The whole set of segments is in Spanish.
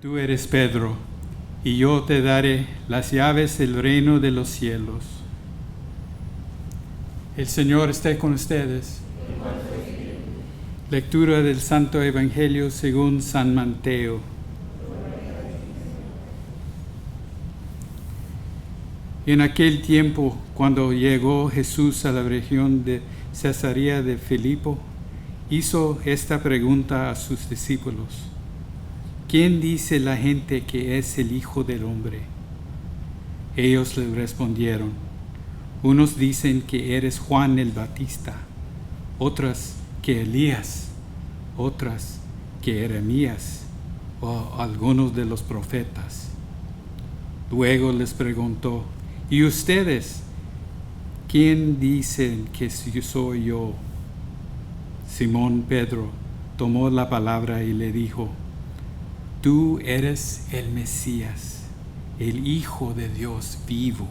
Tú eres Pedro, y yo te daré las llaves del reino de los cielos. El Señor esté con ustedes. Lectura del Santo Evangelio según San Mateo. En aquel tiempo, cuando llegó Jesús a la región de Cesarea de Filipo, hizo esta pregunta a sus discípulos: ¿quién dice la gente que es el Hijo del Hombre? Ellos le respondieron: unos dicen que eres Juan el Bautista, otras que Elías, otras que Jeremías o algunos de los profetas. Luego les preguntó: ¿y ustedes quién dicen que soy yo? Simón Pedro tomó la palabra y le dijo: tú eres el Mesías, el Hijo de Dios vivo.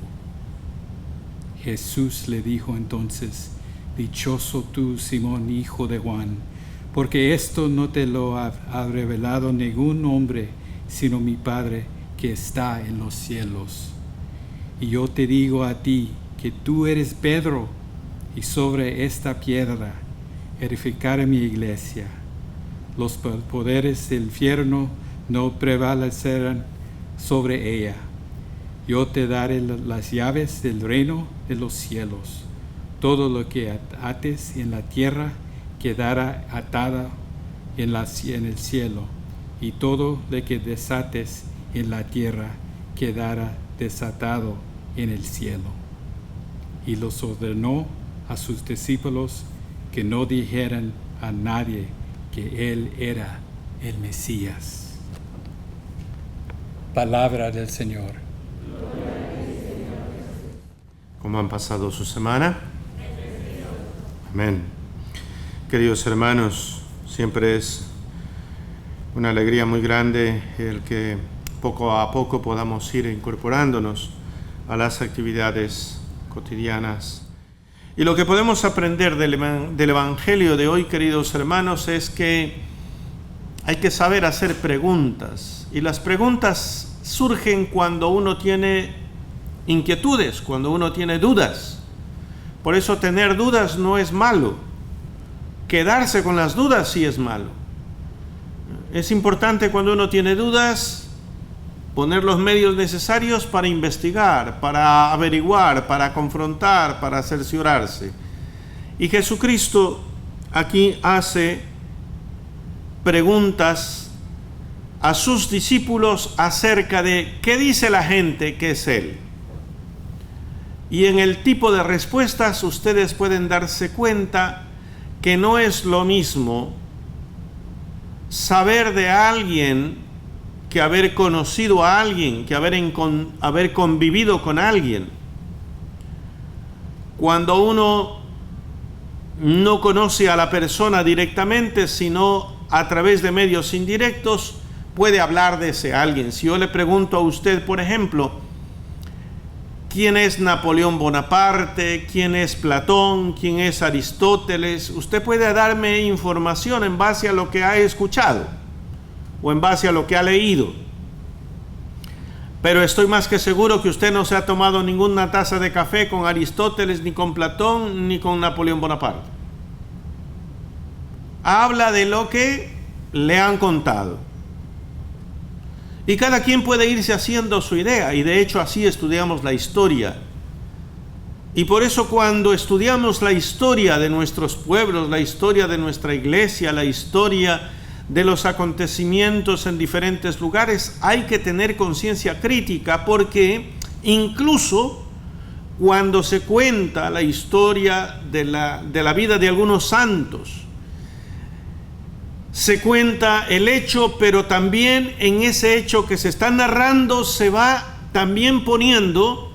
Jesús le dijo entonces: dichoso tú, Simón, hijo de Juan, porque esto no te lo ha revelado ningún hombre, sino mi Padre que está en los cielos. Y yo te digo a ti que tú eres Pedro, y sobre esta piedra edificaré mi iglesia. Los poderes del infierno no prevalecerán sobre ella. Yo te daré las llaves del reino de los cielos. Todo lo que ates en la tierra quedará atado en el cielo, y todo lo que desates en la tierra quedará desatado en el cielo. Y los ordenó a sus discípulos que no dijeran a nadie que él era el Mesías. Palabra del Señor. ¿Cómo han pasado su semana? Amén. Queridos hermanos, siempre es una alegría muy grande el que poco a poco podamos ir incorporándonos a las actividades cotidianas. Y lo que podemos aprender del Evangelio de hoy, queridos hermanos, es que hay que saber hacer preguntas. Y las preguntas surgen cuando uno tiene inquietudes, cuando uno tiene dudas. Por eso tener dudas no es malo. Quedarse con las dudas sí es malo. Es importante cuando uno tiene dudas poner los medios necesarios para investigar, para averiguar, para confrontar, para cerciorarse. Y Jesucristo aquí hace preguntas a sus discípulos acerca de qué dice la gente que es Él. Y en el tipo de respuestas ustedes pueden darse cuenta que no es lo mismo saber de alguien que haber conocido a alguien, que haber convivido con alguien. Cuando uno no conoce a la persona directamente, sino a través de medios indirectos, puede hablar de ese alguien. Si yo le pregunto a usted, por ejemplo, ¿quién es Napoleón Bonaparte? ¿Quién es Platón? ¿Quién es Aristóteles? Usted puede darme información en base a lo que ha escuchado o en base a lo que ha leído. Pero estoy más que seguro que usted no se ha tomado ninguna taza de café con Aristóteles, ni con Platón, ni con Napoleón Bonaparte. Habla de lo que le han contado. Y cada quien puede irse haciendo su idea, y de hecho así estudiamos la historia. Y por eso cuando estudiamos la historia de nuestros pueblos, la historia de nuestra iglesia, la historia de los acontecimientos en diferentes lugares, hay que tener conciencia crítica, porque incluso cuando se cuenta la historia de la vida de algunos santos, se cuenta el hecho, pero también en ese hecho que se está narrando se va también poniendo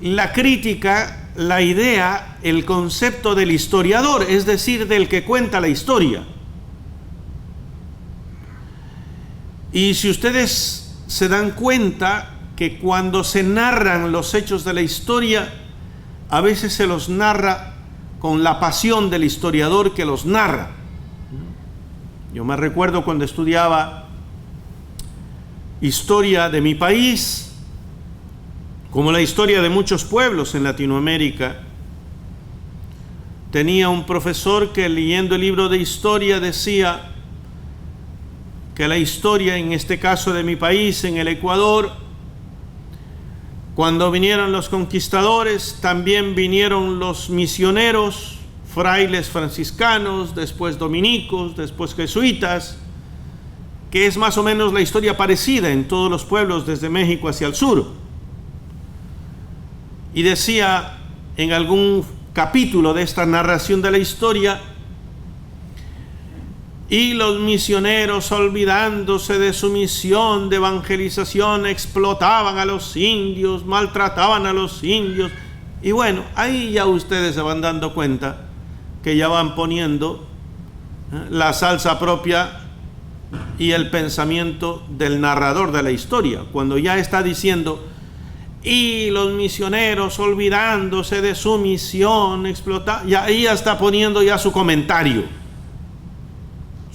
la crítica, la idea, el concepto del historiador, es decir, del que cuenta la historia. Y si ustedes se dan cuenta que cuando se narran los hechos de la historia, a veces se los narra con la pasión del historiador que los narra. Yo me recuerdo cuando estudiaba historia de mi país, como la historia de muchos pueblos en Latinoamérica, tenía un profesor que leyendo el libro de historia decía que la historia, en este caso de mi país, en el Ecuador, cuando vinieron los conquistadores, también vinieron los misioneros, frailes franciscanos, después dominicos, después jesuitas, que es más o menos la historia parecida en todos los pueblos desde México hacia el sur. Y decía en algún capítulo de esta narración de la historia: y los misioneros, olvidándose de su misión de evangelización, explotaban a los indios, maltrataban a los indios. Y bueno, ahí ya ustedes se van dando cuenta que ya van poniendo la salsa propia y el pensamiento del narrador de la historia, cuando ya está diciendo: y los misioneros, olvidándose de su misión, explotaban. Y ahí ya está poniendo ya su comentario,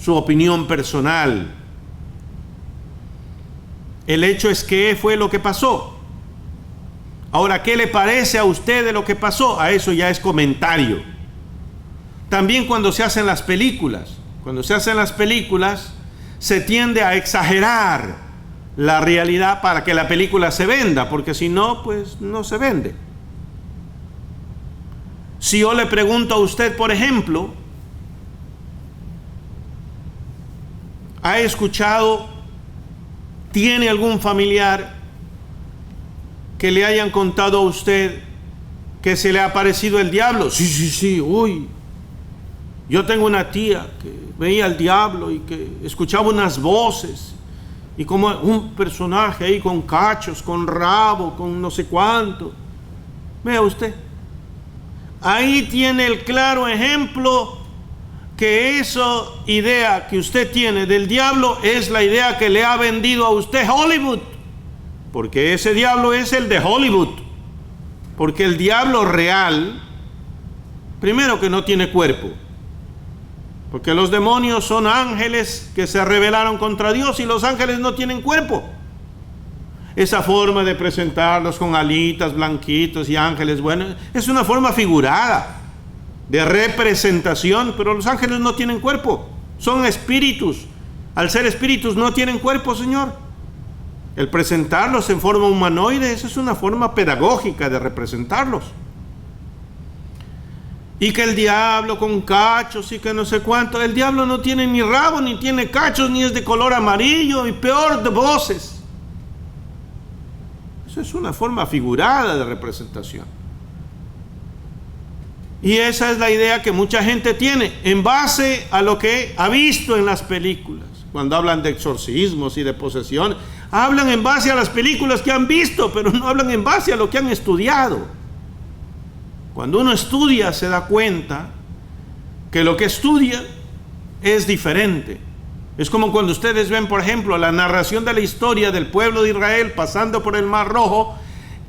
su opinión personal. El hecho es que fue lo que pasó. Ahora, ¿qué le parece a usted de lo que pasó? A eso ya es comentario. También cuando se hacen las películas, se tiende a exagerar la realidad para que la película se venda, porque si no, pues no se vende. Si yo le pregunto a usted, por ejemplo, ¿ha escuchado, tiene algún familiar que le hayan contado a usted que se le ha aparecido el diablo? Sí, uy. Yo tengo una tía que veía al diablo y que escuchaba unas voces y como un personaje ahí con cachos, con rabo, con no sé cuánto. Vea usted, ahí tiene el claro ejemplo que esa idea que usted tiene del diablo es la idea que le ha vendido a usted Hollywood, porque ese diablo es el de Hollywood, porque el diablo real, primero que no tiene cuerpo, porque los demonios son ángeles que se rebelaron contra Dios y los ángeles no tienen cuerpo. Esa forma de presentarlos con alitas, blanquitos y ángeles, bueno, es una forma figurada de representación, pero los ángeles no tienen cuerpo, son espíritus. Al ser espíritus no tienen cuerpo, Señor. El presentarlos en forma humanoide, esa es una forma pedagógica de representarlos. Y que el diablo con cachos y que no sé cuánto, el diablo no tiene ni rabo, ni tiene cachos, ni es de color amarillo, y peor de voces. Eso es una forma figurada de representación. Y esa es la idea que mucha gente tiene en base a lo que ha visto en las películas. Cuando hablan de exorcismos y de posesión, hablan en base a las películas que han visto, pero no hablan en base a lo que han estudiado. Cuando uno estudia se da cuenta que lo que estudia es diferente. Es como cuando ustedes ven, por ejemplo, la narración de la historia del pueblo de Israel pasando por el Mar Rojo.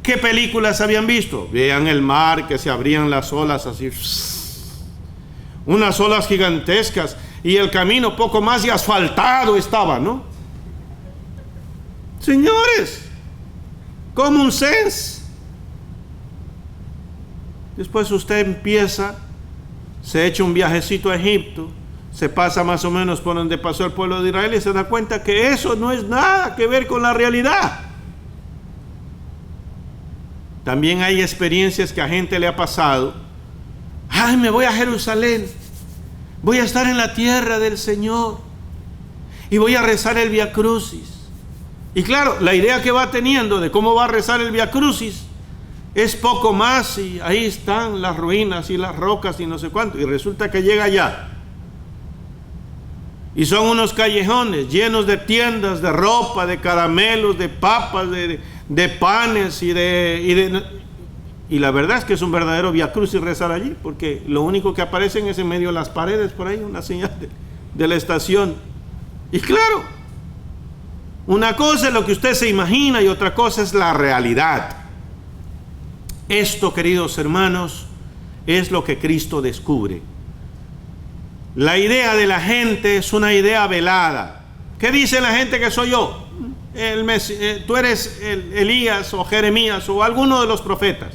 ¿Qué películas habían visto? Vean el mar, que se abrían las olas así, unas olas gigantescas, y el camino poco más y asfaltado estaba, ¿no? Señores, common sense. Después usted empieza, se echa un viajecito a Egipto, se pasa más o menos por donde pasó el pueblo de Israel y se da cuenta que eso no es nada que ver con la realidad. También hay experiencias que a gente le ha pasado. Ay, me voy a Jerusalén, voy a estar en la tierra del Señor y voy a rezar el Vía Crucis. Y claro, la idea que va teniendo de cómo va a rezar el Vía Crucis es poco más, y ahí están las ruinas y las rocas y no sé cuánto, y resulta que llega allá y son unos callejones llenos de tiendas, de ropa, de caramelos, de papas, de panes y la verdad es que es un verdadero Vía Crucis rezar allí, porque lo único que aparecen es en medio de las paredes por ahí una señal de la estación. Y claro, Una cosa es lo que usted se imagina y otra cosa es la realidad. Esto, queridos hermanos, es lo que Cristo descubre. La idea de la gente es una idea velada. ¿Qué dice la gente que soy yo? Tú eres Elías o Jeremías o alguno de los profetas.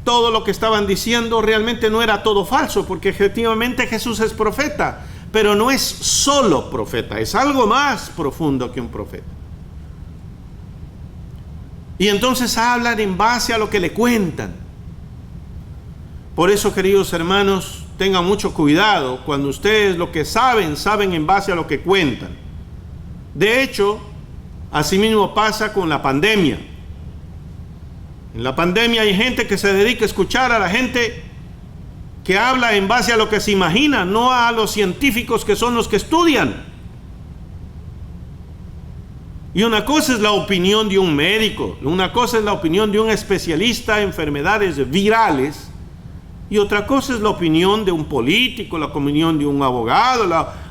Todo lo que estaban diciendo realmente no era todo falso, porque efectivamente Jesús es profeta, pero no es solo profeta, es algo más profundo que un profeta. Y entonces hablan en base a lo que le cuentan. Por eso, queridos hermanos, tengan mucho cuidado cuando ustedes lo que saben en base a lo que cuentan. De hecho, asimismo pasa con la pandemia. En la pandemia hay gente que se dedica a escuchar a la gente que habla en base a lo que se imagina, no a los científicos que son los que estudian. Y una cosa es la opinión de un médico, una cosa es la opinión de un especialista en enfermedades virales, y otra cosa es la opinión de un político, la opinión de un abogado,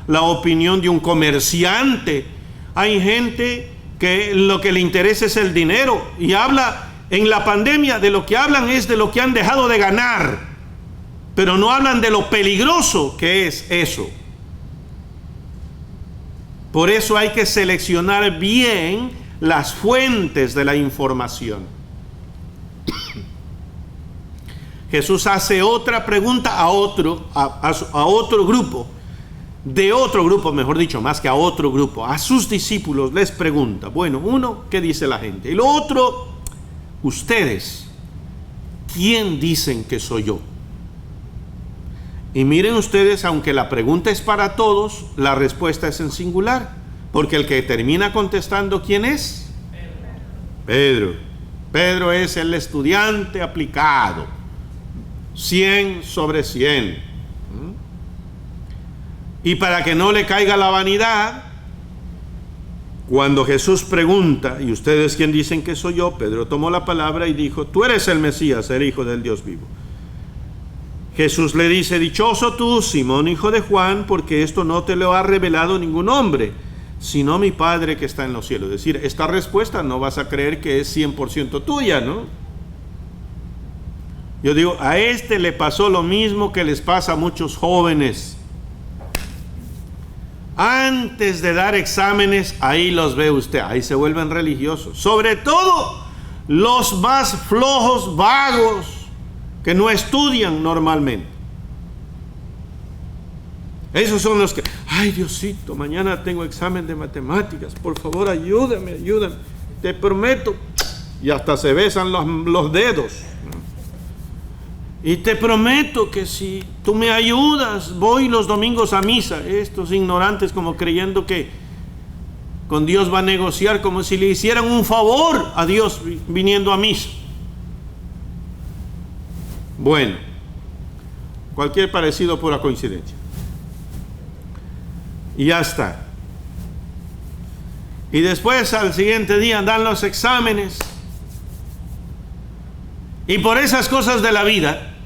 la opinión de un comerciante. Hay gente que lo que le interesa es el dinero y habla en la pandemia, de lo que hablan es de lo que han dejado de ganar, pero no hablan de lo peligroso que es eso. Por eso hay que seleccionar bien las fuentes de la información. Jesús hace otra pregunta a otro grupo, de otro grupo, mejor dicho, más que a otro grupo, a sus discípulos les pregunta, bueno, uno, ¿qué dice la gente? Y lo otro, ustedes, ¿quién dicen que soy yo? Y miren ustedes, aunque la pregunta es para todos, la respuesta es en singular, porque el que termina contestando, ¿quién es? Pedro. Pedro es el estudiante aplicado, 100 sobre 100. Y para que no le caiga la vanidad, cuando Jesús pregunta, ¿y ustedes quién dicen que soy yo? Pedro tomó la palabra y dijo, tú eres el Mesías, el Hijo del Dios vivo. Jesús le dice, dichoso tú, Simón, hijo de Juan, porque esto no te lo ha revelado ningún hombre, sino mi Padre que está en los cielos. Es decir, esta respuesta no vas a creer que es 100% tuya, ¿no? Yo digo, a este le pasó lo mismo que les pasa a muchos jóvenes. Antes de dar exámenes, ahí los ve usted, ahí se vuelven religiosos. Sobre todo los más flojos, vagos, que no estudian normalmente. Esos son los que, ay Diosito, mañana tengo examen de matemáticas, por favor ayúdame, te prometo. Y hasta se besan los dedos. Y te prometo que si tú me ayudas, voy los domingos a misa. Estos ignorantes como creyendo que con Dios va a negociar como si le hicieran un favor a Dios viniendo a misa. Bueno, cualquier parecido pura coincidencia. Y ya está. Y después al siguiente día dan los exámenes. Y por esas cosas de la vida,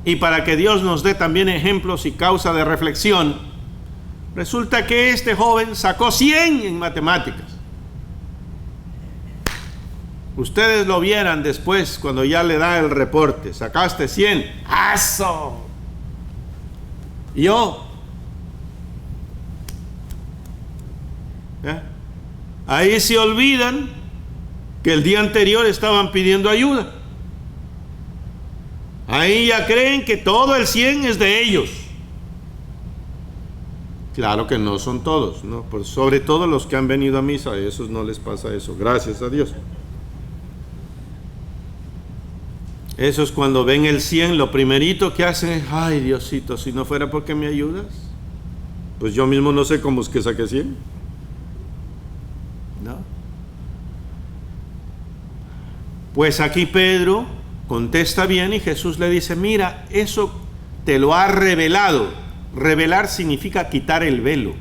y para que Dios nos dé también ejemplos y causa de reflexión, resulta que este joven sacó 100 en matemáticas. Ustedes lo vieran después cuando ya le da el reporte, sacaste 100, ¡aso! Yo, ¿eh? Ahí se olvidan que el día anterior estaban pidiendo ayuda. Ahí ya creen que todo el 100 es de ellos. Claro que no son todos, ¿no? Pues sobre todo los que han venido a misa, a esos no les pasa eso, gracias a Dios. Esos cuando ven el 100, lo primerito que hacen es, ay Diosito, si no fuera porque me ayudas, pues yo mismo no sé cómo es que saqué 100. ¿No? Pues aquí Pedro contesta bien y Jesús le dice, mira, eso te lo ha revelado. Revelar significa quitar el velo.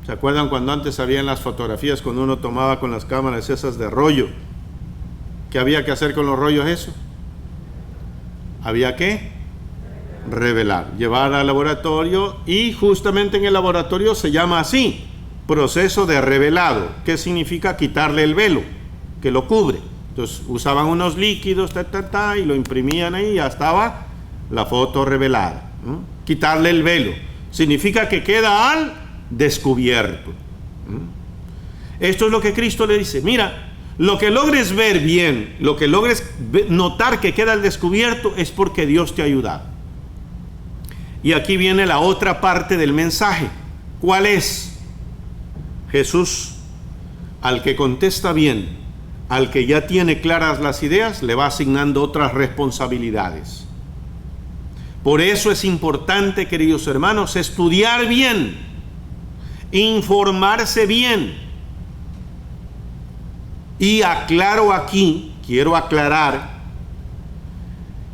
¿Se acuerdan cuando antes habían las fotografías, cuando uno tomaba con las cámaras esas de rollo? ¿Qué había que hacer con los rollos eso? Había que revelar, llevar al laboratorio, y justamente en el laboratorio se llama así, proceso de revelado. ¿Qué significa? Quitarle el velo que lo cubre. Entonces usaban unos líquidos y lo imprimían ahí y ya estaba la foto revelada, ¿no? Quitarle el velo significa que queda al descubierto. Esto es lo que Cristo le dice: mira, lo que logres ver bien, lo que logres notar que queda al descubierto, es porque Dios te ha ayudado. Y aquí viene la otra parte del mensaje. ¿Cuál es? Jesús, al que contesta bien, al que ya tiene claras las ideas, le va asignando otras responsabilidades. Por eso es importante, queridos hermanos, estudiar bien, informarse bien. Y aclaro aquí, quiero aclarar,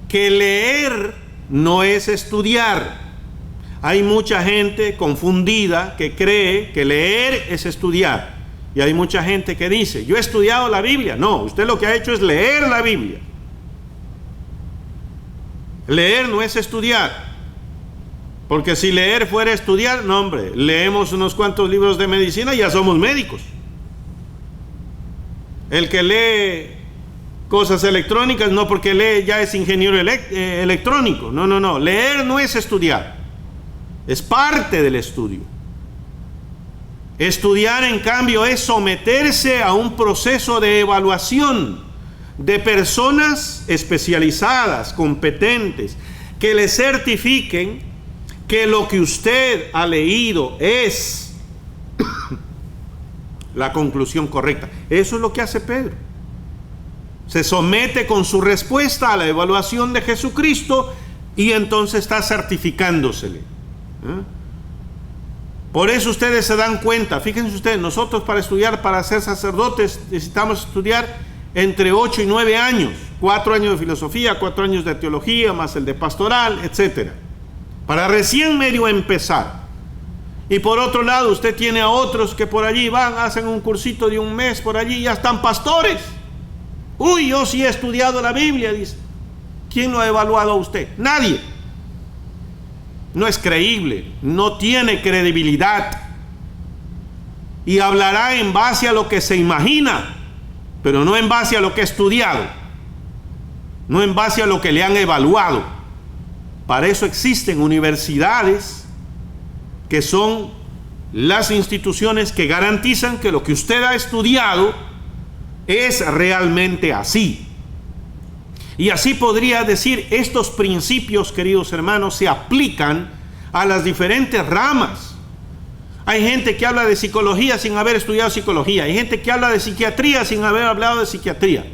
que leer no es estudiar. Hay mucha gente confundida que cree que leer es estudiar. Y hay mucha gente que dice: yo he estudiado la Biblia. No, usted lo que ha hecho es leer la Biblia. Leer no es estudiar. Porque si leer fuera estudiar, no hombre, leemos unos cuantos libros de medicina y ya somos médicos. El que lee cosas electrónicas, no porque lee ya es ingeniero electrónico. No. Leer no es estudiar. Es parte del estudio. Estudiar, en cambio, es someterse a un proceso de evaluación de personas especializadas, competentes, que le certifiquen que lo que usted ha leído es la conclusión correcta. Eso es lo que hace Pedro. Se somete con su respuesta a la evaluación de Jesucristo y entonces está certificándosele. Por eso ustedes se dan cuenta, fíjense ustedes, nosotros para estudiar, para ser sacerdotes, necesitamos estudiar entre 8 y 9 años, 4 años de filosofía, 4 años de teología, más el de pastoral, etc. Para recién medio empezar. Y por otro lado, usted tiene a otros que por allí van, hacen un cursito de un mes por allí y ya están pastores. Uy, yo sí he estudiado la Biblia, dice. ¿Quién lo ha evaluado a usted? Nadie. No es creíble, no tiene credibilidad. Y hablará en base a lo que se imagina, pero no en base a lo que ha estudiado, no en base a lo que le han evaluado. Para eso existen universidades, que son las instituciones que garantizan que lo que usted ha estudiado es realmente así. Y así podría decir, estos principios, queridos hermanos, se aplican a las diferentes ramas. Hay gente que habla de psicología sin haber estudiado psicología. Hay gente que habla de psiquiatría sin haber hablado de psiquiatría.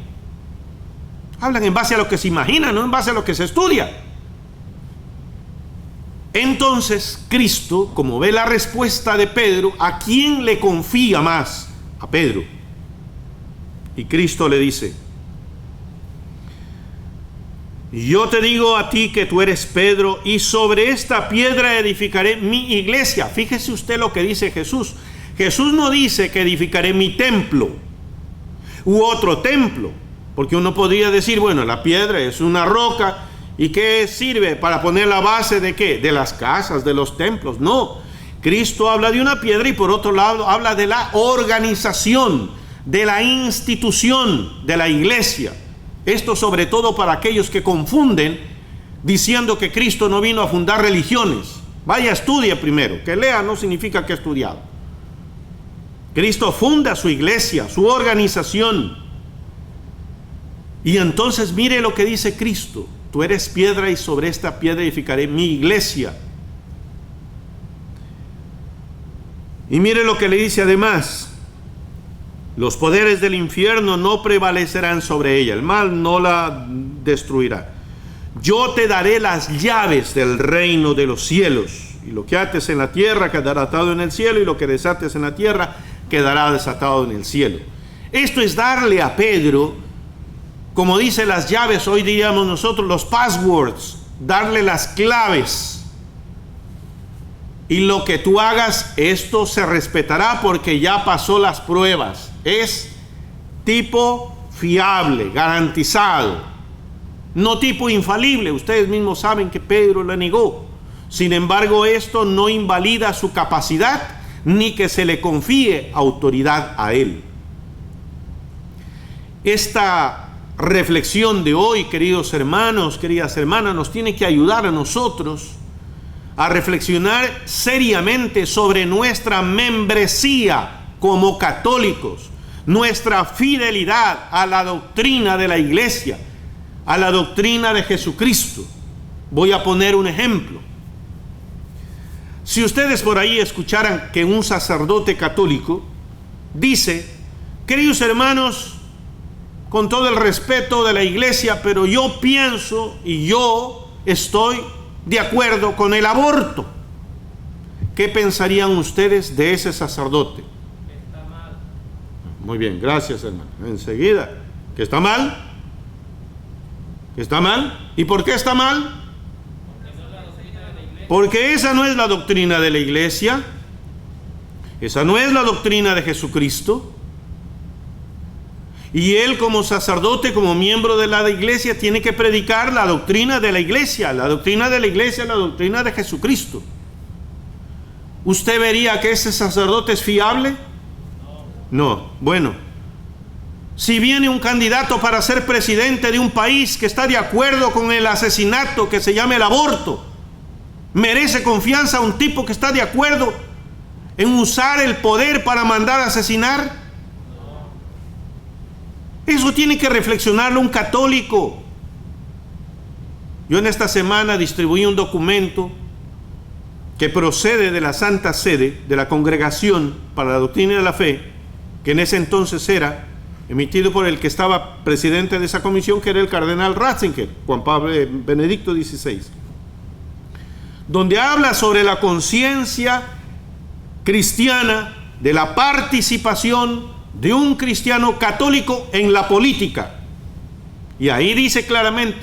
Hablan en base a lo que se imagina, no en base a lo que se estudia. Entonces, Cristo, como ve la respuesta de Pedro, ¿a quién le confía más? A Pedro. Y Cristo le dice: yo te digo a ti que tú eres Pedro, y sobre esta piedra edificaré mi iglesia. Fíjese usted lo que dice Jesús. Jesús no dice que edificaré mi templo u otro templo, porque uno podría decir, bueno, la piedra es una roca, ¿y qué sirve? ¿Para poner la base de qué? De las casas, de los templos. No, Cristo habla de una piedra y por otro lado habla de la organización, de la institución de la iglesia. Esto sobre todo para aquellos que confunden diciendo que Cristo no vino a fundar religiones. Vaya, estudie primero. Que lea no significa que ha estudiado. Cristo funda su iglesia, su organización. Y entonces mire lo que dice Cristo: tú eres piedra y sobre esta piedra edificaré mi iglesia. Y mire lo que le dice además: los poderes del infierno no prevalecerán sobre ella, el mal no la destruirá. Yo te daré las llaves del reino de los cielos, y lo que ates en la tierra quedará atado en el cielo, y lo que desates en la tierra quedará desatado en el cielo. Esto es darle a Pedro, como dice las llaves, hoy diríamos nosotros los passwords, darle las claves. Y lo que tú hagas, esto se respetará porque ya pasó las pruebas. Es tipo fiable, garantizado. No tipo infalible. Ustedes mismos saben que Pedro lo negó. Sin embargo, esto no invalida su capacidad ni que se le confíe autoridad a él. Esta reflexión de hoy, queridos hermanos, queridas hermanas, nos tiene que ayudar a nosotros a reflexionar seriamente sobre nuestra membresía como católicos, nuestra fidelidad a la doctrina de la Iglesia, a la doctrina de Jesucristo. Voy a poner un ejemplo. Si ustedes por ahí escucharan que un sacerdote católico dice: queridos hermanos, con todo el respeto de la Iglesia, pero yo pienso y yo estoy de acuerdo con el aborto. ¿Qué pensarían ustedes de ese sacerdote? Está mal. Muy bien, gracias, hermano. Enseguida, ¿que está mal? ¿Que está mal? ¿Y por qué está mal? Porque esa no es la doctrina de la Iglesia. Esa no es la doctrina de Jesucristo. Y él, como sacerdote, como miembro de la Iglesia, tiene que predicar la doctrina de la Iglesia, la doctrina de la Iglesia, la doctrina de Jesucristo. ¿Usted vería que ese sacerdote es fiable? No. Bueno, si viene un candidato para ser presidente de un país que está de acuerdo con el asesinato que se llama el aborto, ¿merece confianza un tipo que está de acuerdo en usar el poder para mandar a asesinar? Eso tiene que reflexionarlo un católico. Yo en esta semana distribuí un documento que procede de la Santa Sede, de la Congregación para la Doctrina de la Fe, que en ese entonces era emitido por el que estaba presidente de esa comisión, que era el cardenal Ratzinger, Juan Pablo Benedicto XVI, donde habla sobre la conciencia cristiana de la participación de un cristiano católico en la política. Y ahí dice claramente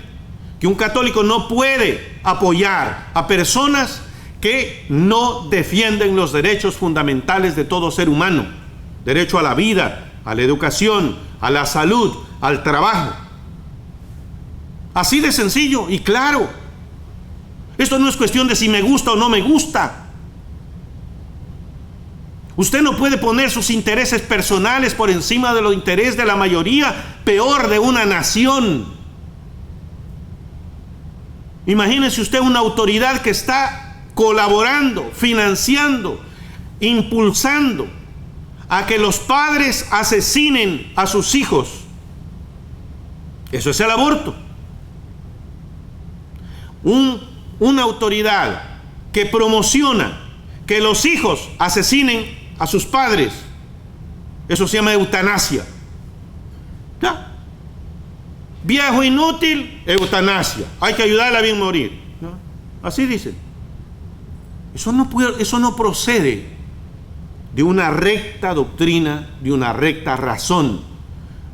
que un católico no puede apoyar a personas que no defienden los derechos fundamentales de todo ser humano: derecho a la vida, a la educación, a la salud, al trabajo. Así de sencillo y claro. Esto no es cuestión de si me gusta o no me gusta. Usted no puede poner sus intereses personales por encima de los intereses de la mayoría, peor de una nación. Imagínese usted una autoridad que está colaborando, financiando, impulsando a que los padres asesinen a sus hijos. Eso es el aborto. Una autoridad que promociona que los hijos asesinen a sus padres, eso se llama eutanasia. ¿Ya? Viejo inútil, eutanasia. Hay que ayudarle a bien morir. ¿No? Así dicen. Eso no procede de una recta doctrina, de una recta razón.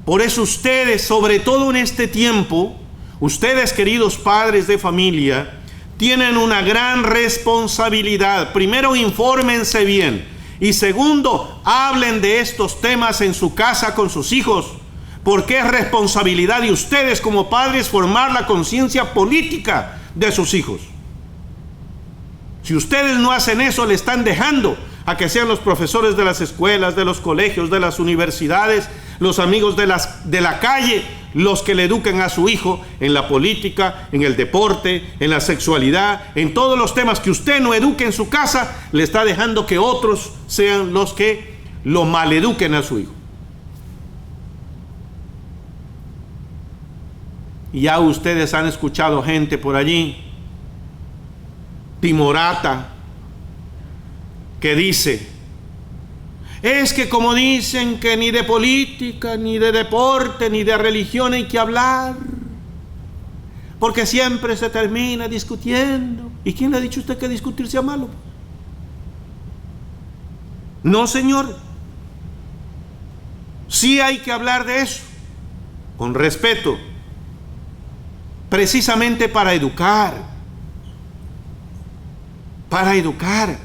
Por eso ustedes, sobre todo en este tiempo, ustedes, queridos padres de familia, tienen una gran responsabilidad. Primero, infórmense bien. Y segundo, hablen de estos temas en su casa con sus hijos, porque es responsabilidad de ustedes como padres formar la conciencia política de sus hijos. Si ustedes no hacen eso, le están dejando a que sean los profesores de las escuelas, de los colegios, de las universidades, los amigos de la calle, los que le eduquen a su hijo en la política, en el deporte, en la sexualidad, en todos los temas que usted no eduque en su casa. Le está dejando que otros sean los que lo maleduquen a su hijo. Y ya ustedes han escuchado gente por allí, timorata, que dice: es que como dicen que ni de política, ni de deporte, ni de religión hay que hablar, porque siempre se termina discutiendo. ¿Y quién le ha dicho a usted que discutir sea malo? No, señor. Sí hay que hablar de eso, con respeto, precisamente para educar. Para educar.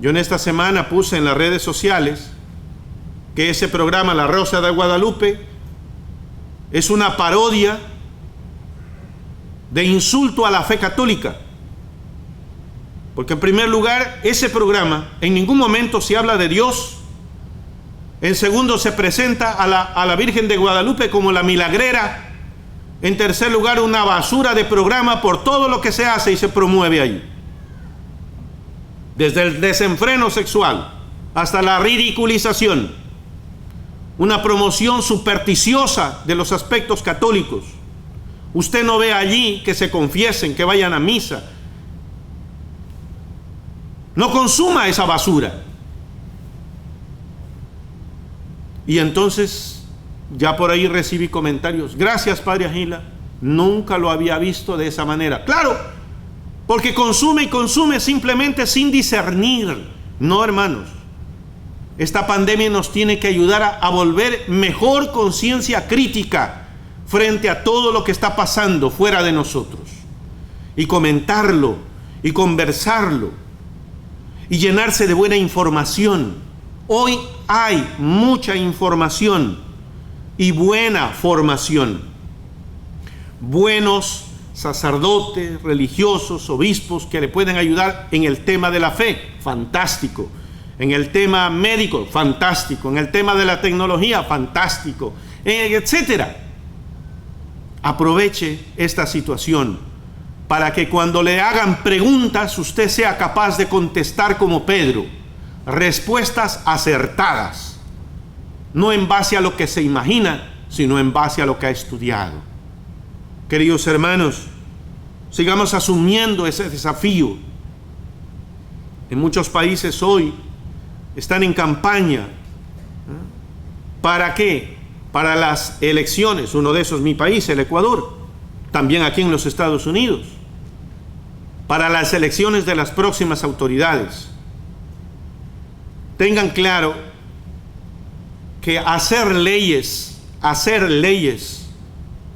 Yo en esta semana puse en las redes sociales que ese programa La Rosa de Guadalupe es una parodia de insulto a la fe católica. Porque en primer lugar, ese programa en ningún momento se habla de Dios. En segundo, se presenta a la Virgen de Guadalupe como la milagrera. En tercer lugar, una basura de programa por todo lo que se hace y se promueve ahí. Desde el desenfreno sexual hasta la ridiculización. Una promoción supersticiosa de los aspectos católicos. Usted no ve allí que se confiesen, que vayan a misa. No consuma esa basura. Y entonces, ya por ahí recibí comentarios. Gracias, Padre Agila. Nunca lo había visto de esa manera. Claro, porque consume y consume simplemente sin discernir. No, hermanos. Esta pandemia nos tiene que ayudar a volver mejor conciencia crítica frente a todo lo que está pasando fuera de nosotros. Y comentarlo, y conversarlo, y llenarse de buena información. Hoy hay mucha información y buena formación. Buenos sacerdotes, religiosos, obispos que le pueden ayudar en el tema de la fe, fantástico. En el tema médico, fantástico. En el tema de la tecnología, fantástico. Etcétera. Aproveche esta situación para que cuando le hagan preguntas usted sea capaz de contestar como Pedro. Respuestas acertadas, no en base a lo que se imagina, sino en base a lo que ha estudiado. Queridos hermanos, sigamos asumiendo ese desafío. En muchos países hoy están en campaña. ¿Para qué? Para las elecciones. Uno de esos, mi país, el Ecuador. También aquí en los Estados Unidos. Para las elecciones de las próximas autoridades. Tengan claro que hacer leyes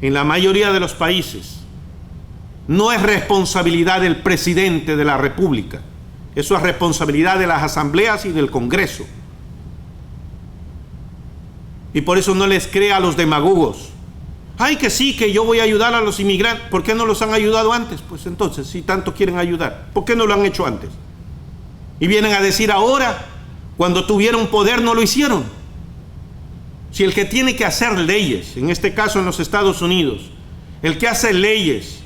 en la mayoría de los países no es responsabilidad del presidente de la República. Eso es responsabilidad de las asambleas y del Congreso. Y por eso no les crea a los demagogos. Ay, que sí, que yo voy a ayudar a los inmigrantes. ¿Por qué no los han ayudado antes? Pues entonces, si tanto quieren ayudar, ¿por qué no lo han hecho antes? Y vienen a decir ahora, cuando tuvieron poder no lo hicieron. Si el que tiene que hacer leyes, en este caso en los Estados Unidos, el que hace leyes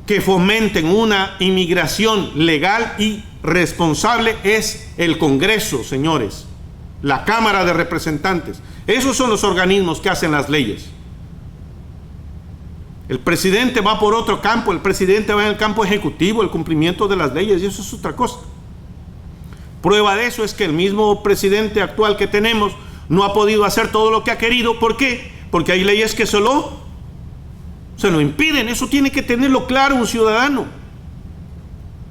que fomenten una inmigración legal y responsable es el Congreso, señores, la Cámara de Representantes. Esos son los organismos que hacen las leyes. El presidente va por otro campo, el presidente va en el campo ejecutivo, el cumplimiento de las leyes, y eso es otra cosa. Prueba de eso es que el mismo presidente actual que tenemos no ha podido hacer todo lo que ha querido. ¿Por qué? Porque hay leyes que se lo impiden. Eso tiene que tenerlo claro un ciudadano.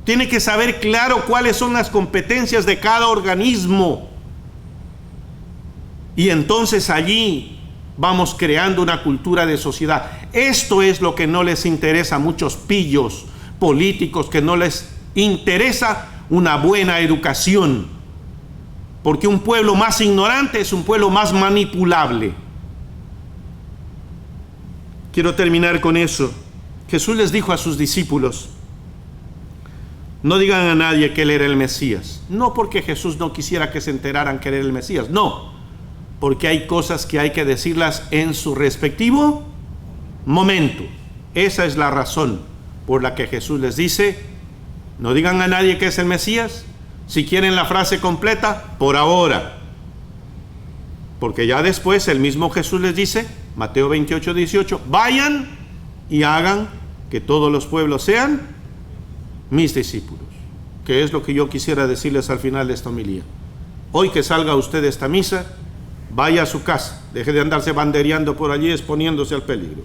Tiene que saber claro cuáles son las competencias de cada organismo. Y entonces allí vamos creando una cultura de sociedad. Esto es lo que no les interesa a muchos pillos políticos, que no les interesa una buena educación, porque un pueblo más ignorante es un pueblo más manipulable. Quiero terminar con eso. Jesús les dijo a sus discípulos: no digan a nadie que él era el Mesías. No porque Jesús no quisiera que se enteraran que él era el Mesías, no, porque hay cosas que hay que decirlas en su respectivo momento. Esa es la razón por la que Jesús les dice: no digan a nadie que es el Mesías. Si quieren la frase completa, por ahora. Porque ya después el mismo Jesús les dice, Mateo 28, 18, vayan y hagan que todos los pueblos sean mis discípulos. Que es lo que yo quisiera decirles al final de esta homilía. Hoy que salga usted de esta misa, vaya a su casa. Deje de andarse bandereando por allí, exponiéndose al peligro.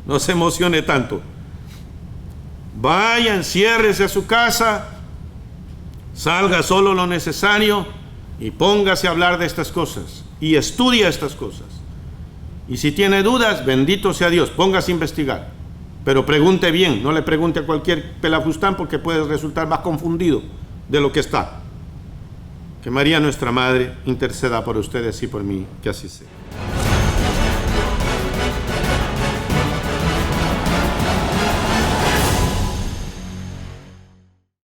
No se emocione tanto. Vaya, enciérrese a su casa, salga solo lo necesario y póngase a hablar de estas cosas y estudia estas cosas. Y si tiene dudas, bendito sea Dios, póngase a investigar, pero pregunte bien, no le pregunte a cualquier pelafustán, porque puede resultar más confundido de lo que está. Que María nuestra Madre interceda por ustedes y por mí, que así sea.